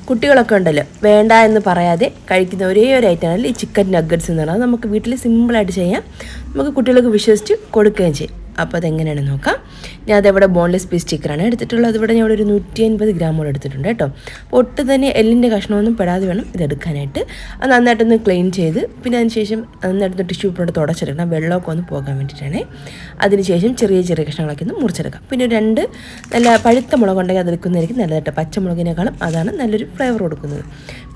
കുട്ടികളൊക്കെ ഉണ്ടല്ലോ വേണ്ട എന്ന് പറയാതെ കഴിക്കുന്ന ഒരേ ഒരു ഐറ്റമാണ് ഈ ചിക്കൻ നഗ്ഗറ്റ്സ് എന്ന് പറയുന്നത്. നമുക്ക് വീട്ടിൽ സിമ്പിളായിട്ട് ചെയ്യാം, നമുക്ക് കുട്ടികൾക്ക് വിശ്വസിച്ച് കൊടുക്കുകയും ചെയ്യും. അപ്പോൾ അതെങ്ങനെയാണെന്ന് നോക്കാം. ഞാൻ അതവിടെ ബോൺലെസ് പീസ് ചിക്കനാണ് എടുത്തിട്ടുള്ളത്. ഇവിടെ ഞാൻ ഒരു 150 ഗ്രാമോളം എടുത്തിട്ടുണ്ട് കേട്ടോ. അപ്പോൾ ഒട്ടും തന്നെ എല്ലിൻ്റെ കഷ്ണമൊന്നും പെടാതെ വേണം ഇതെടുക്കാനായിട്ട്. അത് നന്നായിട്ടൊന്ന് ക്ലീൻ ചെയ്ത് പിന്നെ അതിനുശേഷം നന്നായിട്ടൊന്ന് ടിഷ്യൂ പേപ്പർ തുടച്ചെടുക്കണം, വെള്ളമൊക്കെ ഒന്ന് പോകാൻ വേണ്ടിയിട്ടാണ്. അതിനുശേഷം ചെറിയ ചെറിയ കഷ്ണങ്ങളൊക്കെ ഒന്ന് മുറിച്ചെടുക്കാം. പിന്നെ 2 നല്ല പഴുത്ത മുളക് ഉണ്ടെങ്കിൽ അതെടുക്കുന്നതായിരിക്കും നല്ലത് കേട്ടോ. പച്ചമുളകിനേക്കാളും അതാണ് നല്ലൊരു ഫ്ലേവർ കൊടുക്കുന്നത്.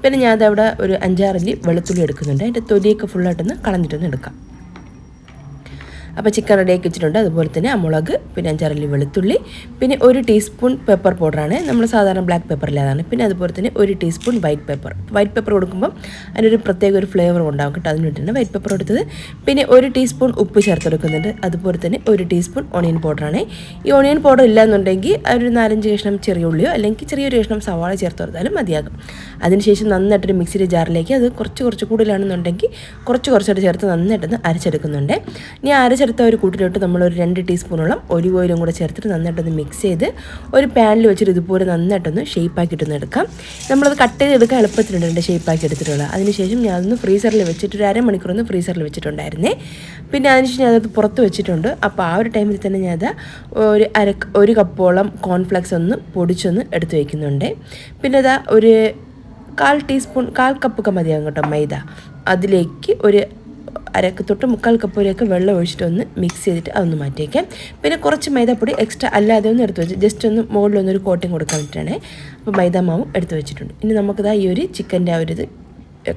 പിന്നെ ഞാൻ അതവിടെ ഒരു 5-6 അല്ലി വെളുത്തുള്ളി എടുക്കുന്നുണ്ട്. അതിൻ്റെ തൊലിയൊക്കെ ഫുള്ളായിട്ടൊന്ന് കളഞ്ഞിട്ടൊന്ന് എടുക്കാം. അപ്പോൾ ചിക്കൻ റെഡിയാക്കി വെച്ചിട്ടുണ്ട്. അതുപോലെ തന്നെ ആ മുളക്, പിന്നെ 5-6 അല്ലി വെളുത്തുള്ളി, പിന്നെ 1 ടീസ്പൂൺ പെപ്പർ പൗഡറാണ്, നമ്മൾ സാധാരണ ബ്ലാക്ക് പെപ്പറിൽ അതാണ്. പിന്നെ അതുപോലെ തന്നെ 1 ടീസ്പൂൺ വൈറ്റ് പെപ്പർ കൊടുക്കുമ്പോൾ അതിനൊരു പ്രത്യേക ഒരു ഫ്ലേവർ ഉണ്ടാകും കേട്ടോ, അതിന് വേണ്ടിയിട്ടാണ് വൈറ്റ് പെപ്പർ എടുത്തത്. പിന്നെ 1 ടീസ്പൂൺ ഉപ്പ് ചേർത്തെടുക്കുന്നുണ്ട്. അതുപോലെ തന്നെ 1 ടീസ്പൂൺ ഓണിയൻ പൗഡറാണ്. ഈ ഓണിയൻ പൗഡർ ഇല്ലയെന്നുണ്ടെങ്കിൽ ഒരു 4-5 കഷ്ണം ചെറിയ ഉള്ളിയോ അല്ലെങ്കിൽ ചെറിയൊരു കഷ്ണം സവാള ചേർത്ത് കൊടുത്താലും മതിയാകും. അതിനുശേഷം നന്നായിട്ടൊരു മിക്സിയുടെ ജാറിലേക്ക് അത് കുറച്ച് കൂടുതലാണെന്നുണ്ടെങ്കിൽ കുറച്ചായിട്ട് ചേർത്ത് നന്നായിട്ടൊന്ന് അരച്ചെടുക്കുന്നുണ്ട്. ഇനി അരച്ചെടുത്ത ഒരു കൂട്ടിലോട്ട് നമ്മളൊരു 2 ടീസ്പൂണോളം ഒലിവ് ഓയിലും കൂടെ ചേർത്തിട്ട് നന്നായിട്ടൊന്ന് മിക്സ് ചെയ്ത് ഒരു പാനിൽ വെച്ചിട്ട് ഇതുപോലെ നന്നായിട്ടൊന്ന് ഷേപ്പാക്കിയിട്ടൊന്ന് എടുക്കാം. നമ്മളത് കട്ട് ചെയ്തെടുക്കാൻ എളുപ്പത്തിലുണ്ട് ഷേപ്പാക്കി എടുത്തിട്ടുള്ളത്. അതിനുശേഷം ഞാനൊന്ന് ഫ്രീസറിൽ വെച്ചിട്ട് ഒരു അരമണിക്കൂറൊന്ന് ഫ്രീസറിൽ വെച്ചിട്ടുണ്ടായിരുന്നേ. പിന്നെ അതിനുശേഷം ഞാനത് പുറത്ത് വെച്ചിട്ടുണ്ട്. അപ്പോൾ ആ ഒരു ടൈമിൽ തന്നെ ഞാനത് ഒരു കപ്പോളം കോൺഫ്ലെക്സ് ഒന്ന് പൊടിച്ചൊന്ന് എടുത്ത് വയ്ക്കുന്നുണ്ട്. പിന്നെ അതാ ഒരു 1/4 കപ്പൊക്കെ മതിയാകും കേട്ടോ മൈദ. അതിലേക്ക് ഒരു 1/2 കപ്പ് വരെയൊക്കെ വെള്ളം ഒഴിച്ചിട്ടൊന്ന് മിക്സ് ചെയ്തിട്ട് അതൊന്ന് മാറ്റി വയ്ക്കാം. പിന്നെ കുറച്ച് മൈദാപ്പൊടി എക്സ്ട്രാ അല്ലാതെ ഒന്ന് എടുത്ത് വെച്ച് ജസ്റ്റ് ഒന്ന് മുകളിലൊന്നൊരു കോട്ടിങ് കൊടുക്കാൻ വേണ്ടിയിട്ടാണ്. അപ്പോൾ മൈദ മാവും എടുത്ത് വെച്ചിട്ടുണ്ട്. ഇനി നമുക്കിതാ ഈ ഒരു ചിക്കൻ്റെ ആ ഒരു ഇത്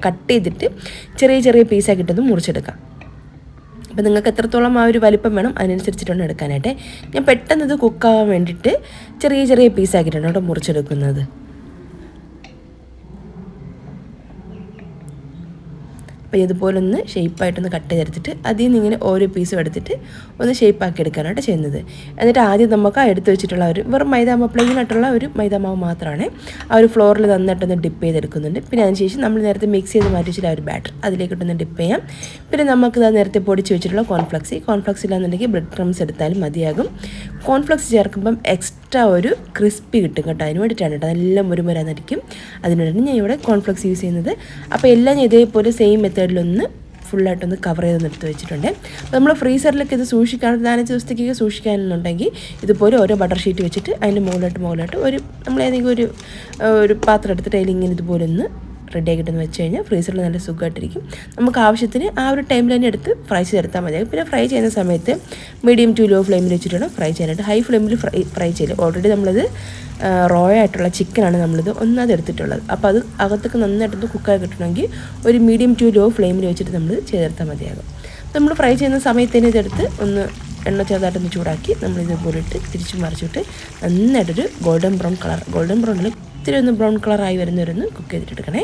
കട്ട് ചെയ്തിട്ട് ചെറിയ പീസാക്കിയിട്ടൊന്ന് മുറിച്ചെടുക്കാം. അപ്പോൾ നിങ്ങൾക്ക് എത്രത്തോളം ആ ഒരു വലിപ്പം വേണം അതിനനുസരിച്ചിട്ടാണ് എടുക്കാനായിട്ട്. ഞാൻ പെട്ടെന്ന് ഇത് കുക്കാവാൻ വേണ്ടിയിട്ട് ചെറിയ പീസാക്കിയിട്ടാണ് കേട്ടോ മുറിച്ചെടുക്കുന്നത്. അപ്പോൾ ഇതുപോലെ ഒന്ന് ഷേപ്പായിട്ടൊന്ന് കട്ട് ചെയ്തെടുത്തിട്ട് അതിൽ നിന്ന് ഇങ്ങനെ ഓരോ പീസും എടുത്തിട്ട് ഒന്ന് ഷേപ്പാക്കി എടുക്കാനായിട്ട് ചെയ്യുന്നത്. എന്നിട്ട് ആദ്യം നമുക്ക് ആ എടുത്ത് വെച്ചിട്ടുള്ള ഒരു വെറും മൈദാമാവ് പ്ലെയിൻ ആയിട്ടുള്ള ഒരു മൈദാമാവ് മാത്രമാണ് ആ ഒരു ഫ്ലോറിൽ നന്നായിട്ടൊന്ന് ഡിപ്പ് ചെയ്തെടുക്കുന്നുണ്ട്. പിന്നെ അതിനുശേഷം നമ്മൾ നേരത്തെ മിക്സ് ചെയ്ത് മാറ്റി വെച്ചിട്ട് ആ ഒരു ബാറ്റർ അതിലേക്കിട്ടൊന്ന് ഡിപ്പ് ചെയ്യാം. പിന്നെ നമുക്കിത് നേരത്തെ പൊടിച്ച് വെച്ചിട്ടുള്ള കോൺഫ്ലെക്സ് ഇല്ലാന്നുണ്ടെങ്കിൽ ബ്രെഡ് ക്രംസ് എടുത്താലും മതിയാകും. കോൺഫ്ലെക്സ് ചേർക്കുമ്പം എക്സ്ട്രാ ഒരു ക്രിസ്പി കിട്ടും കേട്ടോ, അതിന് വേണ്ടിയിട്ടാണ് കേട്ടോ, നല്ല മുരുമുരാന്നിരിക്കും. അതിനുവേണ്ടിയാണ് ഞാൻ ഇവിടെ കോൺഫ്ലെക്സ് യൂസ് ചെയ്യുന്നത്. അപ്പോൾ എല്ലാം ഇതേപോലെ സെയിം മെത്തേഡിലൊന്ന് ഫുള്ളായിട്ടൊന്ന് കവർ ചെയ്തൊന്ന് എടുത്ത് വെച്ചിട്ടുണ്ട്. അപ്പോൾ നമ്മൾ ഫ്രീസറിലൊക്കെ ഇത് സൂക്ഷിക്കാൻ 4-5 ദിവസത്തേക്കൊക്കെ സൂക്ഷിക്കാനെന്നുണ്ടെങ്കിൽ ഇതുപോലെ ഓരോ ബട്ടർ ഷീറ്റ് വെച്ചിട്ട് അതിൻ്റെ മുകളിലോട്ട് ഒരു നമ്മളേതെങ്കിലും ഒരു പാത്രം എടുത്തിട്ട് അതിലിങ്ങനെ ഇതുപോലെ ഒന്ന് റെഡി ആക്കിയിട്ടൊന്ന് വെച്ച് കഴിഞ്ഞാൽ ഫ്രീസറിൽ നല്ല സുഖമായിട്ടിരിക്കും. നമുക്ക് ആവശ്യത്തിന് ആ ഒരു ടൈമിൽ തന്നെ എടുത്ത് ഫ്രൈ ചെയ്തെടുത്താൽ മതിയാകും. പിന്നെ ഫ്രൈ ചെയ്യുന്ന സമയത്ത് മീഡിയം ടു ലോ ഫ്ലെയിമിൽ വെച്ചിട്ടാണ് ഫ്രൈ ചെയ്യാനായിട്ട്. ഹൈ ഫ്ലെയിമിൽ ഫ്രൈ ചെയ്യില്ല. ഓൾറെഡി നമ്മളത് റോ ആയിട്ടുള്ള ചിക്കനാണ് നമ്മളിത് ഒന്നാമത് എടുത്തിട്ടുള്ളത്. അപ്പോൾ അത് അകത്തൊക്കെ നന്നായിട്ടൊന്ന് കുക്കായി കിട്ടണമെങ്കിൽ ഒരു മീഡിയം ടു ലോ ഫ്ലെയിമിൽ വെച്ചിട്ട് നമ്മൾ ചെയ്തെടുത്താൽ മതിയാകും. നമ്മൾ ഫ്രൈ ചെയ്യുന്ന സമയത്ത് തന്നെ ഇതെടുത്ത് ഒന്ന് എണ്ണ ചെറുതായിട്ടൊന്ന് ചൂടാക്കി നമ്മളിതുപോലെ ഇട്ട് തിരിച്ച് മറിച്ചിട്ട് നന്നായിട്ടൊരു ഗോൾഡൻ ബ്രൗണിൽ ഇത്തിരി ഒന്ന് ബ്രൗൺ കളറായി വരുന്നവരൊന്ന് കുക്ക് ചെയ്തിട്ടെടുക്കണേ.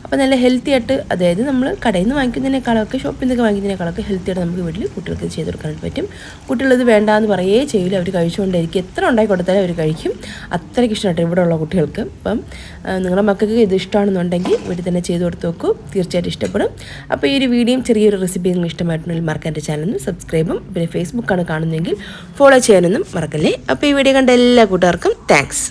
അപ്പോൾ നല്ല ഹെൽത്തി ആയിട്ട്, അതായത് നമ്മൾ കടയിൽ നിന്ന് വാങ്ങിക്കുന്നതിനേക്കാളൊക്കെ ഷോപ്പിൽ നിന്നൊക്കെ വാങ്ങിക്കുന്നതിനേക്കാളൊക്കെ ഹെൽത്തി ആയിട്ട് നമുക്ക് വീട്ടിൽ കുട്ടികൾക്ക് ചെയ്ത് കൊടുക്കാനായിട്ട് പറ്റും. കുട്ടികളിത് വേണ്ടാന്ന് പറയേ ചെയ്യില്ല, അവർ കഴിച്ചുകൊണ്ടായിരിക്കും. എത്ര ഉണ്ടാക്കി കൊടുത്താലും അവർ കഴിക്കും. അത്രയ്ക്ക് ഇഷ്ടമായിട്ട് ഇവിടെ ഉള്ള കുട്ടികൾക്ക്. അപ്പം നിങ്ങളുടെ മക്കൾക്ക് ഇത് ഇഷ്ടമാണെന്നുണ്ടെങ്കിൽ വീട്ടിൽ തന്നെ ചെയ്ത് കൊടുത്ത് നോക്കൂ, തീർച്ചയായിട്ടും ഇഷ്ടപ്പെടും. അപ്പോൾ ഈ ഒരു വീഡിയോയും ചെറിയൊരു റെസിപ്പി നിങ്ങൾ ഇഷ്ടമായിട്ടുണ്ടെങ്കിൽ മറക്കാൻ എൻ്റെ ചാനലിന് സബ്സ്ക്രൈബും പിന്നെ ഫേസ്ബുക്കാണ് കാണുന്നതെങ്കിൽ ഫോളോ ചെയ്യാനൊന്നും മറക്കല്ലേ. അപ്പോൾ ഈ വീഡിയോ കണ്ട എല്ലാ കൂട്ടുകാർക്കും താങ്ക്സ്.